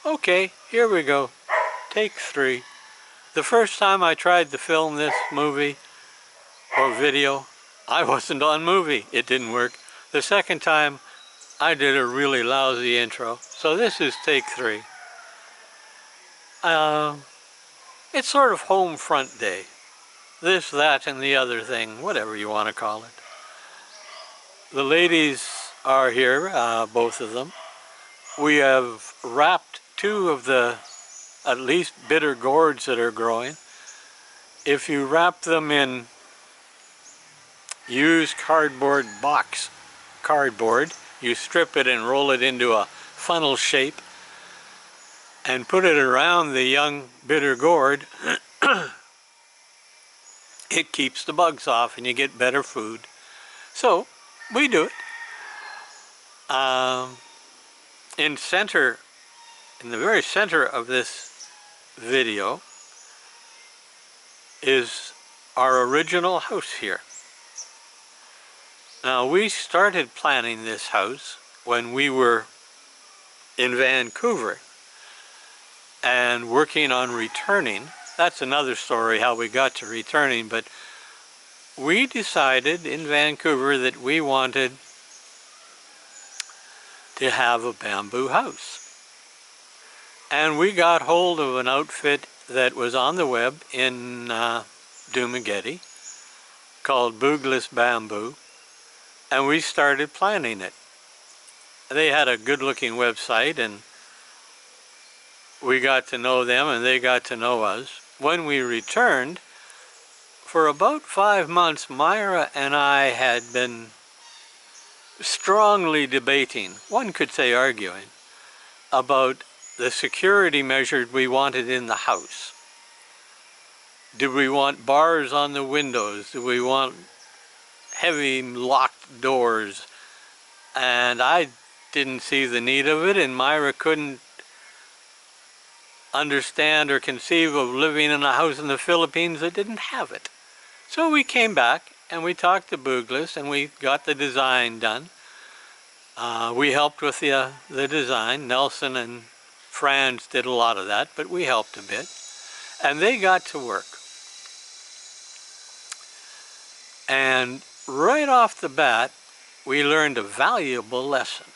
Okay, here we go. Take 3. The first time I tried to film this movie or video, I wasn't on movie. It didn't work. The second time, I did a really lousy intro. So this is take 3. It's sort of home front day. This, that, and the other thing, whatever you want to call it. The ladies are here, both of them. We have wrapped 2 of the at least bitter gourds that are growing. If you wrap them in used cardboard box cardboard, you strip it and roll it into a funnel shape and put it around the young bitter gourd, it keeps the bugs off and you get better food. So we do it. In the very center of this video is our original house here. Now, we started planning this house when we were in Vancouver and working on returning. That's another story how we got to returning, but we decided in Vancouver that we wanted to have a bamboo house. And we got hold of an outfit that was on the web in Dumaguete called Boogless Bamboo, and we started planning it. They had a good-looking website, and we got to know them and they got to know us. When we returned, for about 5 months, Myra and I had been strongly debating, one could say arguing, about the security measures we wanted in the house. Do we want bars on the windows? Do we want heavy locked doors? And I didn't see the need of it, and Myra couldn't understand or conceive of living in a house in the Philippines that didn't have it. So we came back and we talked to Boogless and we got the design done. We helped with the design. Nelson and Franz did a lot of that, but we helped a bit. And they got to work. And right off the bat, we learned a valuable lesson.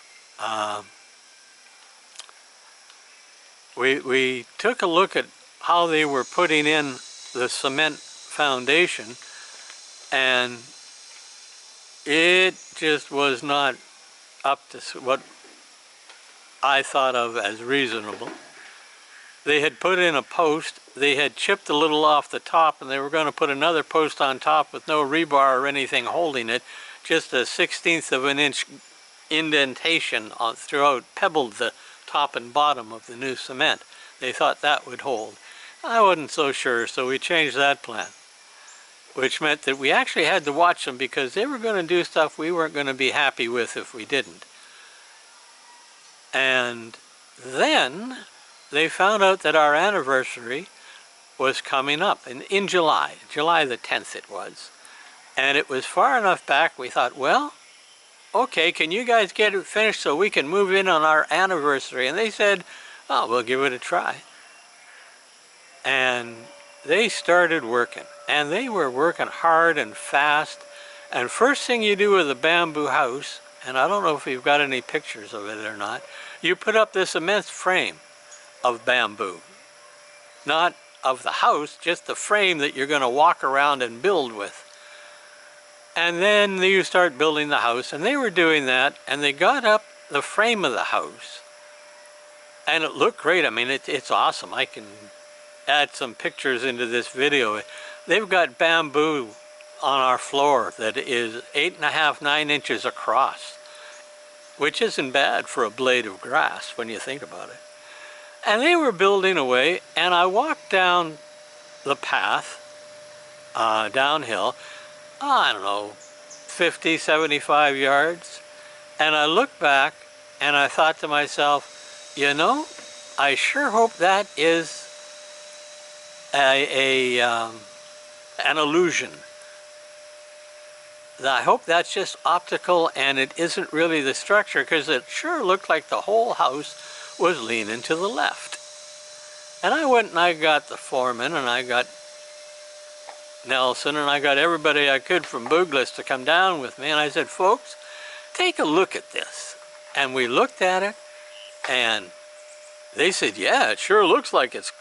We took a look at how they were putting in the cement foundation, and it just was not up to what I thought of as reasonable. They had put in a post, they had chipped a little off the top, and they were going to put another post on top with no rebar or anything holding it, just a 1/16 of an inch indentation throughout, pebbled the top and bottom of the new cement. They thought that would hold. I wasn't so sure, so we changed that plan, which meant that we actually had to watch them because they were going to do stuff we weren't going to be happy with if we didn't. And then they found out that our anniversary was coming up in July the 10th it was. And it was far enough back we thought, well, okay, can you guys get it finished so we can move in on our anniversary? And they said, oh, we'll give it a try. And they started working. And they were working hard and fast. And first thing you do with a bamboo house, and I don't know if you've got any pictures of it or not, you put up this immense frame of bamboo. Not of the house, just the frame that you're going to walk around and build with. And then you start building the house, and they were doing that, and they got up the frame of the house. And it looked great. I mean, it's awesome. I can add some pictures into this video. They've got bamboo on our floor that is 8.5, 9 inches across, which isn't bad for a blade of grass when you think about it. And they were building away, and I walked down the path, downhill, I don't know, 50, 75 yards, and I looked back and I thought to myself, you know, I sure hope that is an illusion. I hope that's just optical and it isn't really the structure, because it sure looked like the whole house was leaning to the left. And I went and I got the foreman, and I got Nelson, and I got everybody I could from Boogless to come down with me, and I said, folks, take a look at this. And we looked at it, and they said, yeah, it sure looks like it's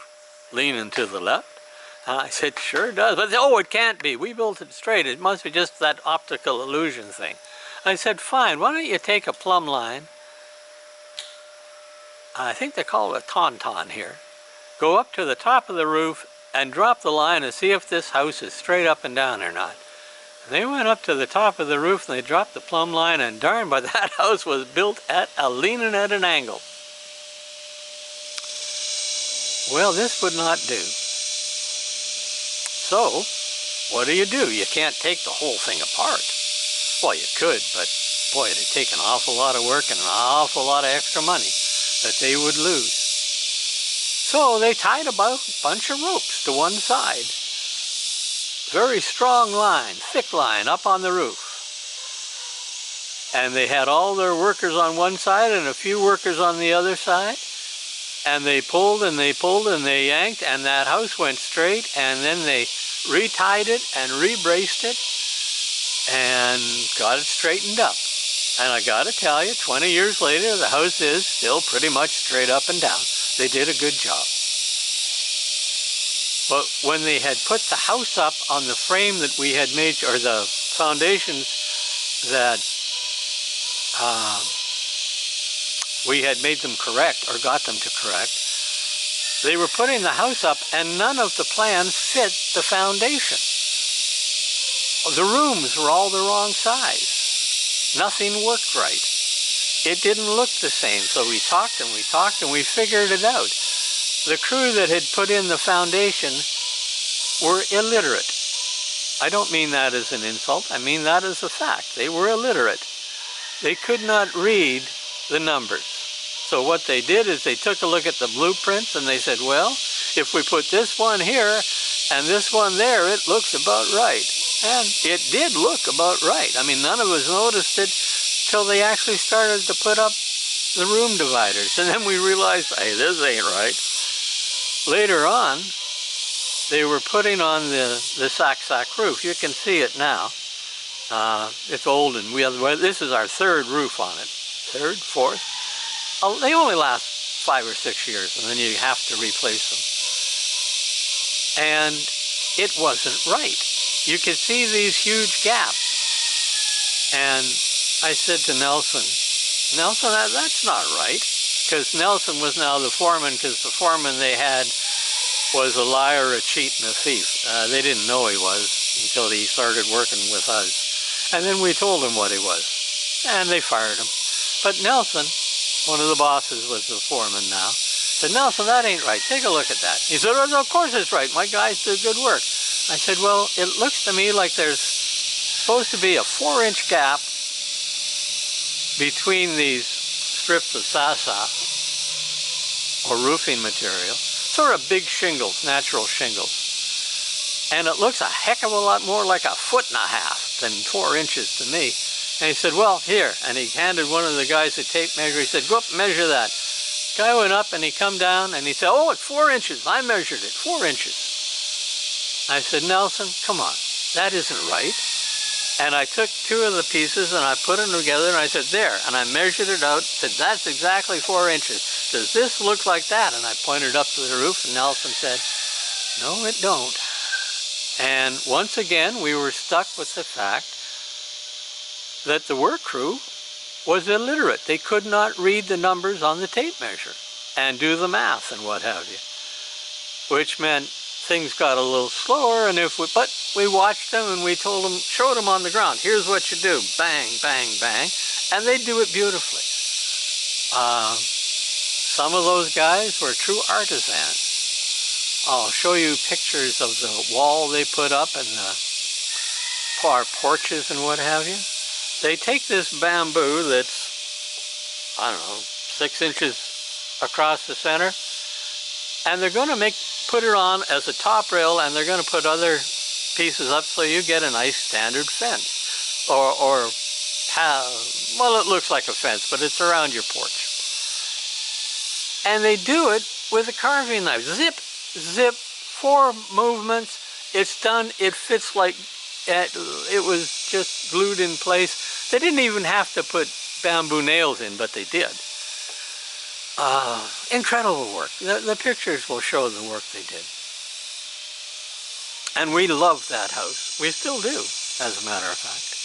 leaning to the left. And I said, sure does. But oh, it can't be. We built it straight. It must be just that optical illusion thing. I said, fine, why don't you take a plumb line, I think they call it a tauntaun here, go up to the top of the roof and drop the line and see if this house is straight up and down or not. And they went up to the top of the roof and they dropped the plumb line, and darn, but that house was built at leaning at an angle. Well, this would not do. So, what do? You can't take the whole thing apart. Well, you could, but boy, it'd take an awful lot of work and an awful lot of extra money that they would lose. So they tied a bunch of ropes to one side. Very strong line, thick line up on the roof. And they had all their workers on one side and a few workers on the other side. And they pulled and they pulled and they yanked, and that house went straight, and then they retied it and rebraced it and got it straightened up. And I gotta tell you, 20 years later, the house is still pretty much straight up and down. They did a good job. But when they had put the house up on the frame that we had made, or the foundations that we had made them correct, or got them to correct, they were putting the house up and none of the plans fit the foundation. The rooms were all the wrong size. Nothing worked right. It didn't look the same, so we talked and we talked and we figured it out. The crew that had put in the foundation were illiterate. I don't mean that as an insult, I mean that as a fact. They were illiterate. They could not read the numbers. So what they did is they took a look at the blueprints and they said, well, if we put this one here and this one there, it looks about right. And it did look about right. I mean, none of us noticed it till they actually started to put up the room dividers. And then we realized, hey, this ain't right. Later on, they were putting on the sack roof. You can see it now. It's old, and this is our third roof on it. Third, fourth. They only last 5 or 6 years, and then you have to replace them. And it wasn't right. You could see these huge gaps. And I said to Nelson, that's not right. Because Nelson was now the foreman, because the foreman they had was a liar, a cheat, and a thief. They didn't know he was until he started working with us. And then we told him what he was. And they fired him. But Nelson, one of the bosses, was the foreman now, said, Nelson, that ain't right. Take a look at that. He said, well, of course it's right. My guys do good work. I said, well, it looks to me like there's supposed to be a 4-inch gap between these strips of sasa, or roofing material, sort of big shingles, natural shingles. And it looks a heck of a lot more like 1.5 feet than 4 inches to me. And he said, well, here. And he handed one of the guys a tape measure. He said, go up and measure that. Guy went up and he come down and he said, oh, it's 4 inches. I measured it, 4 inches. I said, Nelson, come on, that isn't right. And I took 2 of the pieces and I put them together and I said, there. And I measured it out, said, that's exactly 4 inches. Does this look like that? And I pointed up to the roof and Nelson said, no, it don't. And once again, we were stuck with the fact that the work crew was illiterate. They could not read the numbers on the tape measure and do the math and what have you. Which meant things got a little slower, but we watched them and we told them, showed them on the ground, here's what you do, bang, bang, bang, and they do it beautifully. Some of those guys were true artisans. I'll show you pictures of the wall they put up and the porches and what have you. They take this bamboo that's, I don't know, 6 inches across the center, and they're going to put it on as a top rail, and they're going to put other pieces up so you get a nice standard fence. Well, it looks like a fence, but it's around your porch. And they do it with a carving knife. Zip, zip, 4 movements. It's done. It fits like it was just glued in place. They didn't even have to put bamboo nails in, but they did. Incredible work. The pictures will show the work they did. And we loved that house. We still do, as a matter of fact.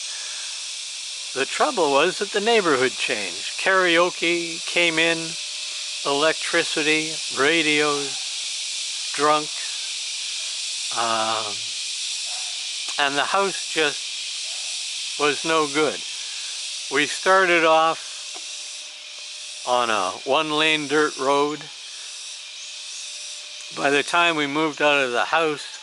The trouble was that the neighborhood changed. Karaoke came in, electricity, radios, drunks, and the house just was no good. We started off on a 1-lane dirt road. By the time we moved out of the house,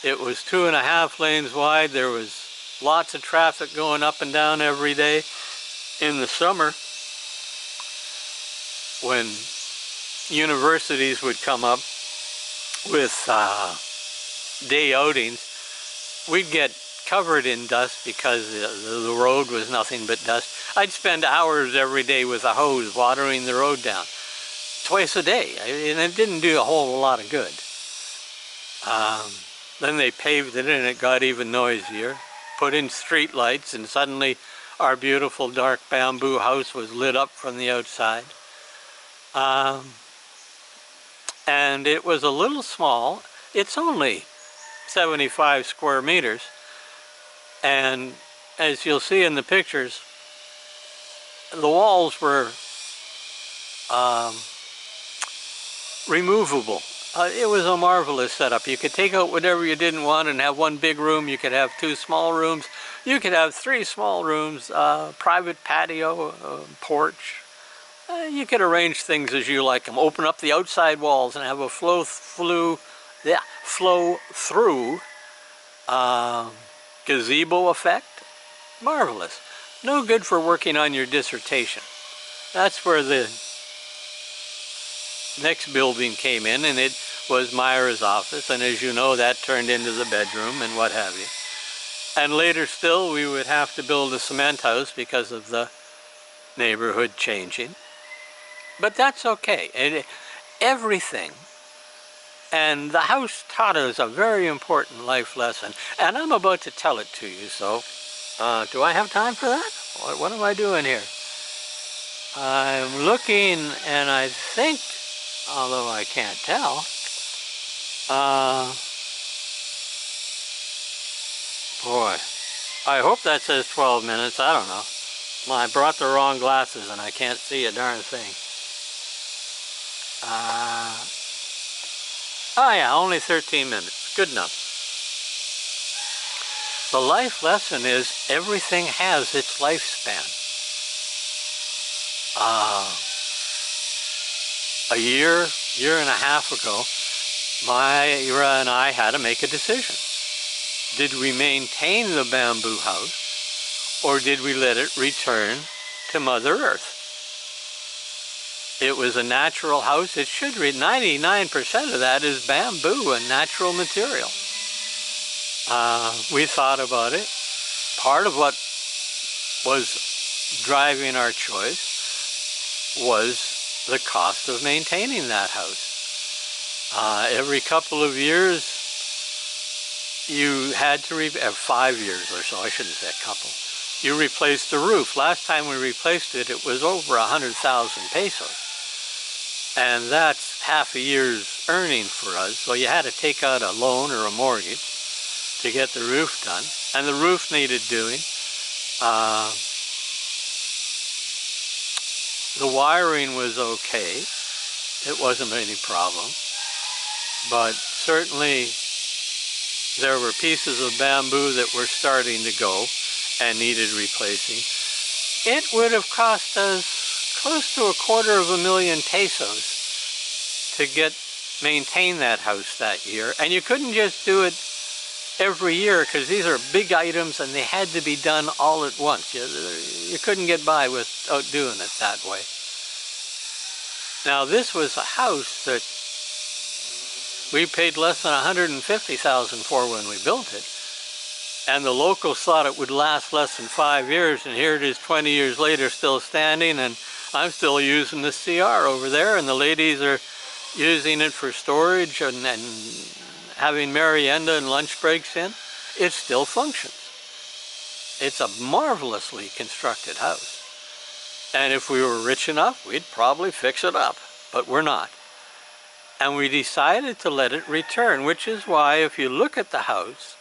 it was 2.5 lanes wide. There was lots of traffic going up and down every day. In the summer, when universities would come up with day outings, we'd get covered in dust because the road was nothing but dust. I'd spend hours every day with a hose watering the road down, twice a day, and it didn't do a whole lot of good. Then they paved it and it got even noisier, put in street lights, and suddenly our beautiful dark bamboo house was lit up from the outside. And it was a little small. It's only 75 square meters. And as you'll see in the pictures, the walls were removable. It was a marvelous setup. You could take out whatever you didn't want and have one big room. You could have 2 small rooms. You could have 3 small rooms, private patio, porch. You could arrange things as you like them. Open up the outside walls and have a flow through gazebo effect. Marvelous. No good for working on your dissertation. That's where the next building came in, and it was Myra's office, and as you know, that turned into the bedroom and what have you. And later still, we would have to build a cement house because of the neighborhood changing. But that's okay. Everything. And the house taught us a very important life lesson, and I'm about to tell it to you, so do I have time for that? What am I doing here? I'm looking, and I think, although I can't tell, boy, I hope that says 12 minutes. I don't know. Well, I brought the wrong glasses and I can't see a darn thing. Oh yeah, only 13 minutes. Good enough. The life lesson is everything has its lifespan. A year and a half ago, Myra and I had to make a decision. Did we maintain the bamboo house, or did we let it return to Mother Earth? It was a natural house. It should read 99% of that is bamboo, a natural material. We thought about it. Part of what was driving our choice was the cost of maintaining that house. Every couple of years, you had to 5 years or so, I shouldn't say a couple. You replaced the roof. Last time we replaced it, it was over 100,000 pesos. And that's half a year's earning for us. So you had to take out a loan or a mortgage to get the roof done. And the roof needed doing. The wiring was okay. It wasn't any problem. But certainly there were pieces of bamboo that were starting to go and needed replacing. It would have cost us close to 250,000 pesos to maintain that house that year. And you couldn't just do it every year because these are big items and they had to be done all at once. You couldn't get by without doing it that way. Now this was a house that we paid less than 150,000 for when we built it. And the locals thought it would last less than 5 years, and here it is 20 years later still standing, and I'm still using the CR over there, and the ladies are using it for storage and having merienda and lunch breaks in. It still functions. It's a marvelously constructed house. And if we were rich enough, we'd probably fix it up, but we're not. And we decided to let it return, which is why if you look at the house,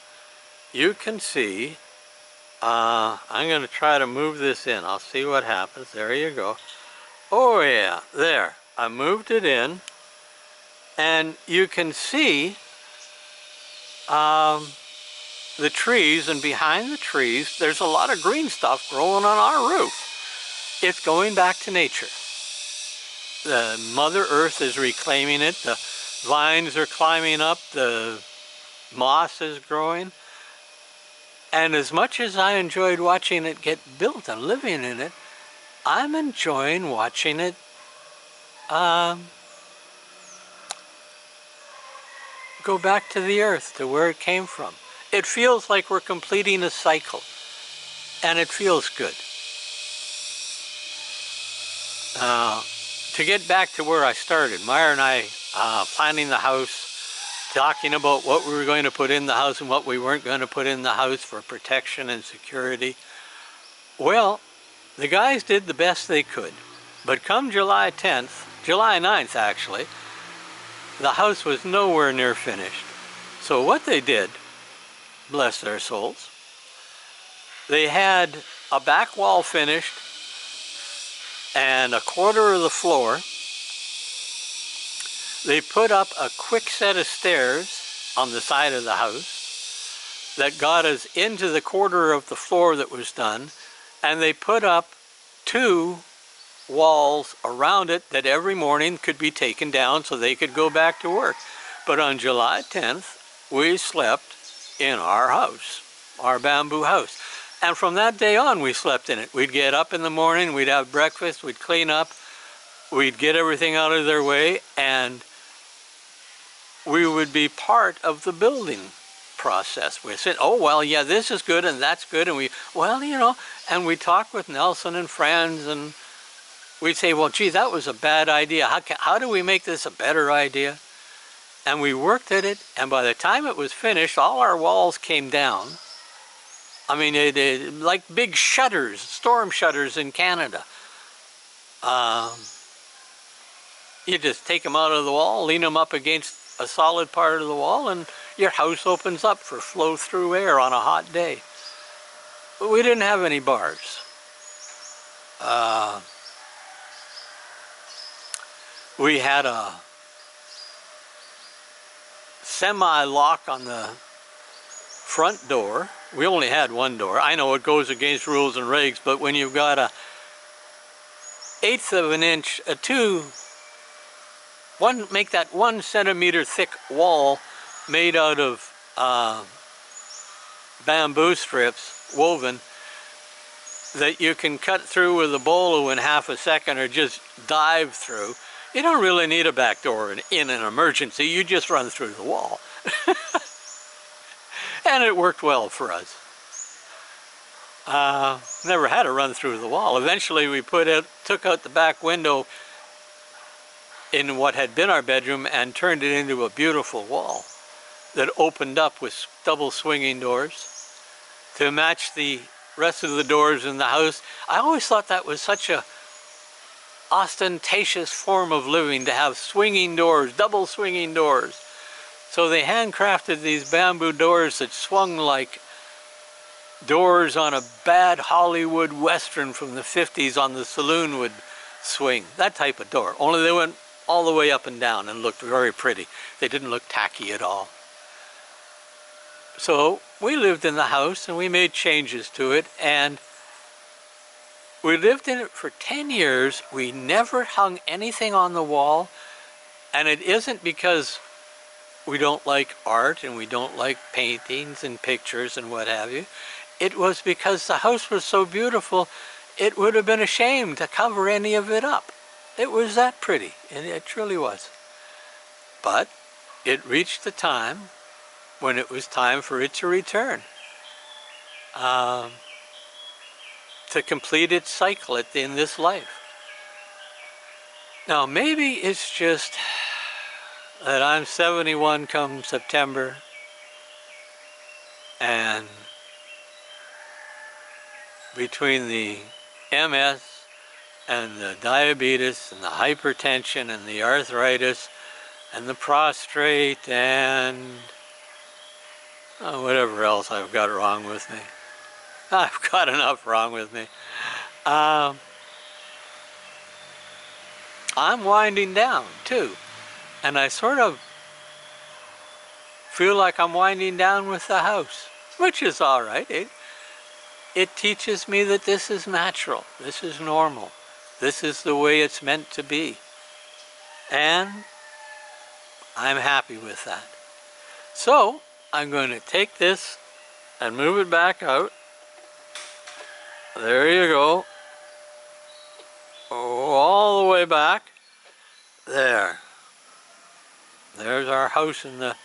you can see, I'm going to try to move this in. I'll see what happens. There you go. Oh yeah, there. I moved it in, and you can see the trees, and behind the trees, there's a lot of green stuff growing on our roof. It's going back to nature. The Mother Earth is reclaiming it. The vines are climbing up. The moss is growing. And as much as I enjoyed watching it get built and living in it, I'm enjoying watching it go back to the earth, to where it came from. It feels like we're completing a cycle, and it feels good. To get back to where I started, Meyer and I planning the house, talking about what we were going to put in the house and what we weren't going to put in the house for protection and security. Well, the guys did the best they could, but come July 9th actually, the house was nowhere near finished. So what they did, bless their souls, they had a back wall finished and a quarter of the floor. They put up a quick set of stairs on the side of the house that got us into the quarter of the floor that was done, and they put up 2 walls around it that every morning could be taken down so they could go back to work. But on July 10th, we slept in our house, our bamboo house. And from that day on, we slept in it. We'd get up in the morning, we'd have breakfast, we'd clean up, we'd get everything out of their way, and we would be part of the building process. We said, oh, well, yeah, this is good and that's good. And and we talked with Nelson and friends, and we'd say, well, gee, that was a bad idea. How do we make this a better idea? And we worked at it, and by the time it was finished, all our walls came down. I mean, like big shutters, storm shutters in Canada. You just take them out of the wall, lean them up against a solid part of the wall, and your house opens up for flow-through air on a hot day. But we didn't have any bars. We had a semi-lock on the front door. We only had one door. I know it goes against rules and regs, but when you've got a 1/8 of an inch, make that 1 centimeter thick wall made out of bamboo strips, woven, that you can cut through with a bolo in half a second or just dive through. You don't really need a back door in an emergency. You just run through the wall. And it worked well for us. Never had to run through the wall. Eventually we took out the back window in what had been our bedroom and turned it into a beautiful wall that opened up with double swinging doors to match the rest of the doors in the house. I always thought that was such a ostentatious form of living, to have swinging doors, double swinging doors. So they handcrafted these bamboo doors that swung like doors on a bad Hollywood Western from the 50s on the saloon would swing. That type of door. Only they went all the way up and down and looked very pretty. They didn't look tacky at all. So we lived in the house and we made changes to it, and we lived in it for 10 years. We never hung anything on the wall, and it isn't because we don't like art and we don't like paintings and pictures and what have you. It was because the house was so beautiful, it would have been a shame to cover any of it up. It was that pretty, and it truly was. But it reached the time when it was time for it to return, to complete its cycle in this life. Now maybe it's just that I'm 71 come September, and between the MS and the diabetes and the hypertension and the arthritis and the prostrate and whatever else I've got wrong with me. I've got enough wrong with me. I'm winding down too. And I sort of feel like I'm winding down with the house, which is all right. It teaches me that this is natural. This is normal. This is the way it's meant to be. And I'm happy with that. So I'm going to take this and move it back out. There you go. Oh, all the way back. There. There's our house in the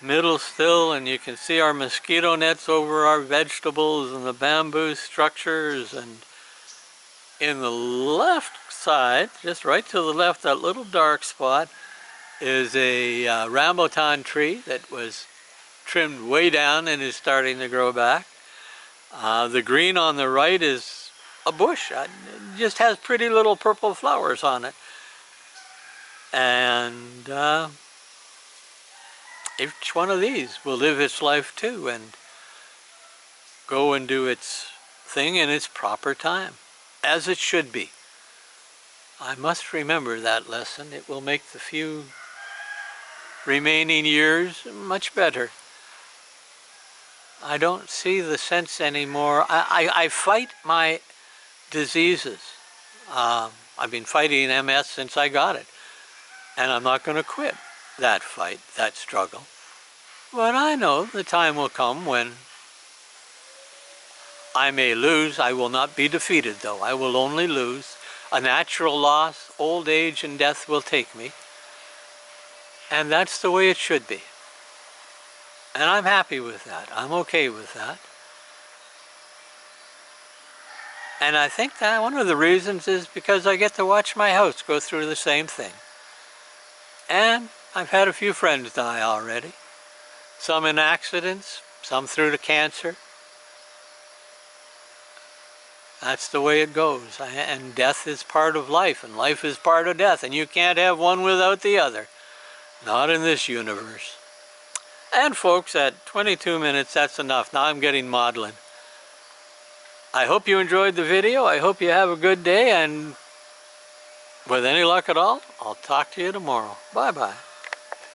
middle still, and you can see our mosquito nets over our vegetables and the bamboo structures. And in the left side, just right to the left, that little dark spot, is a rambutan tree that was trimmed way down and is starting to grow back. The green on the right is a bush. It just has pretty little purple flowers on it. And each one of these will live its life too and go and do its thing in its proper time, as it should be. I must remember that lesson. It will make the few remaining years much better. I don't see the sense anymore. I fight my diseases. I've been fighting MS since I got it. And I'm not going to quit that fight, that struggle. But I know the time will come when I may lose. I will not be defeated, though. I will only lose. A natural loss, old age and death will take me. And that's the way it should be. And I'm happy with that. I'm okay with that. And I think that one of the reasons is because I get to watch my house go through the same thing. And I've had a few friends die already. Some in accidents, some through to cancer. That's the way it goes. And death is part of life, and life is part of death. And you can't have one without the other. Not in this universe. And folks, at 22 minutes, that's enough. Now I'm getting maudlin. I hope you enjoyed the video. I hope you have a good day, and with any luck at all, I'll talk to you tomorrow. Bye-bye.